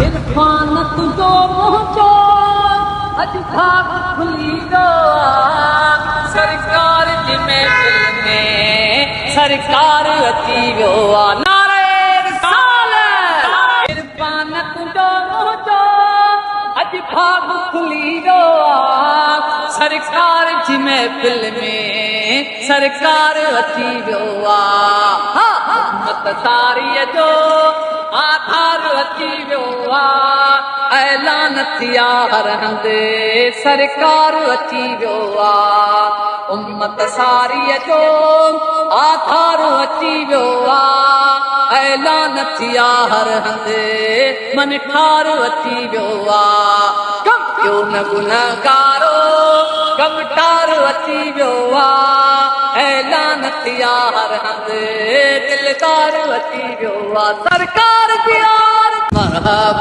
इरफान तुझो पहुंचो अज भाग खुली गो सरकार जी महफिल में सरकार अची वियो आ नारे रिसालत इरफान तुझो पहुंचो अज भाग खुली गो आ सरकार जी महफिल में सरकार अची वियो आ मत सारीअ जो आधार अची वियो आ ऐलान थिया हर हंधि सरकार अची वियो आ उम्मत सारीअ जो आधार अची वियो आ ऐलान थिया हर हंधि मन ठार अची वियो आ कम क्यों न गुनहगारो कम ठार अची वियो आ ऐलान थिया हर हंधि दिलदार अची वियो आ सरकार जी मरहबा